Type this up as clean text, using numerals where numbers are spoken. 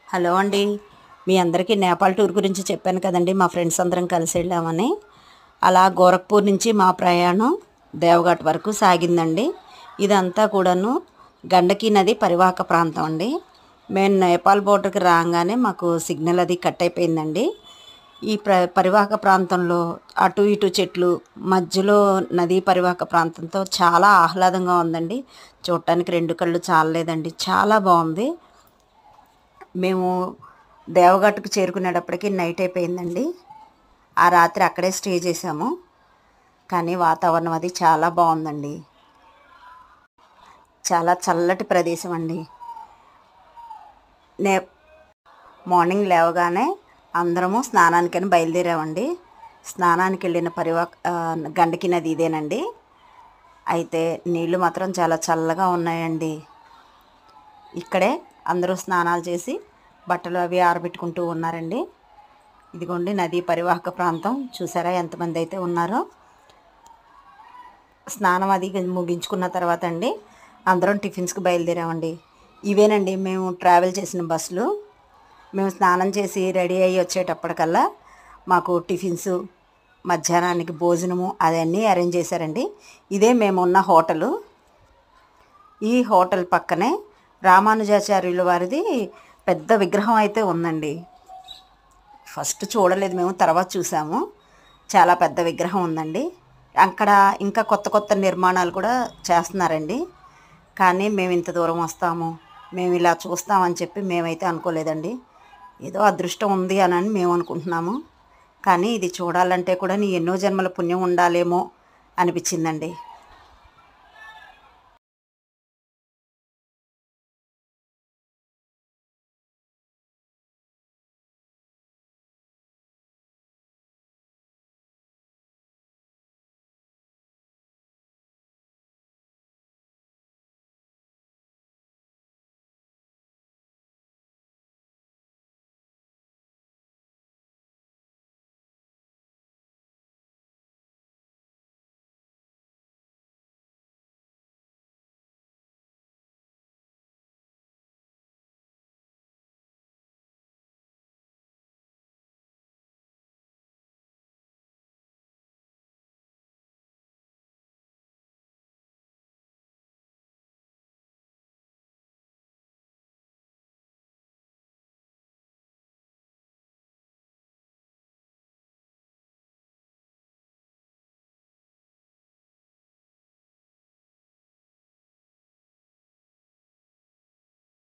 Hello అండి. మీ అందరికీ Nepal tour గురించి చెప్పాను కదండి. మా ఫ్రెండ్స్ అందరం కలిసి వెళ్ళామని. అలా గోరఖ్పూర్ నుంచి మా ప్రయాణం దేవఘాట్ వరకు సాగిందండి. ఇదంతా కూడాను గండకీ నది పరివాహక ప్రాంతం అండి. మేము నేపాల్ బోర్డర్కి రాగానే మాకు సిగ్నల్ అది కట్ అయిపోయిందండి. ఈ పరివాహక ప్రాంతంలో అటు ఇటు చెట్లు మధ్యలో నదీ పరివాహక ప్రాంతంతో చాలా ఆహ్లాదంగా ఉందండి. చూడటానికి రెండు కళ్ళు చాలలేదండి, చాలా బాగుంది. మేము దేవగట్టుకు చేరుకునేటప్పటికి నైట్ అయిపోయిందండి. ఆ రాత్రి అక్కడే స్టే చేసాము. కానీ వాతావరణం అది చాలా బాగుందండి. చాలా చల్లటి ప్రదేశం అండి. నే మార్నింగ్ లేవగానే అందరము స్నానానికని బయలుదేరామండి. స్నానానికి వెళ్ళిన గండకి నది ఇదేనండి. అయితే నీళ్ళు మాత్రం చాలా చల్లగా ఉన్నాయండి. ఇక్కడే అందరూ స్నానాలు చేసి బట్టలు అవి ఆరబెట్టుకుంటూ ఉన్నారండి. ఇదిగోండి నదీ పరివాహక ప్రాంతం. చూసారా ఎంతమంది అయితే ఉన్నారో. స్నానం అది ముగించుకున్న తర్వాత అండి అందరం టిఫిన్స్కి బయలుదేరామండి. ఇవేనండి మేము ట్రావెల్ చేసిన బస్సులు. మేము స్నానం చేసి రెడీ అయ్యి వచ్చేటప్పటికల్లా మాకు టిఫిన్స్, మధ్యాహ్నానికి భోజనము అవన్నీ అరేంజ్ చేశారండి. ఇదే మేమున్న హోటలు. ఈ హోటల్ పక్కనే రామానుజాచార్యుల వారిది పెద్ద విగ్రహం అయితే ఉందండి. ఫస్ట్ చూడలేదు మేము, తర్వాత చూసాము. చాలా పెద్ద విగ్రహం ఉందండి. అక్కడ ఇంకా కొత్త కొత్త నిర్మాణాలు కూడా చేస్తున్నారండి. కానీ మేము ఇంత దూరం వస్తాము, మేము ఇలా చూస్తామని చెప్పి మేమైతే అనుకోలేదండి. ఏదో అదృష్టం ఉంది అని మేము అనుకుంటున్నాము. కానీ ఇది చూడాలంటే కూడా ఎన్నో జన్మల పుణ్యం ఉండాలేమో అనిపించిందండి.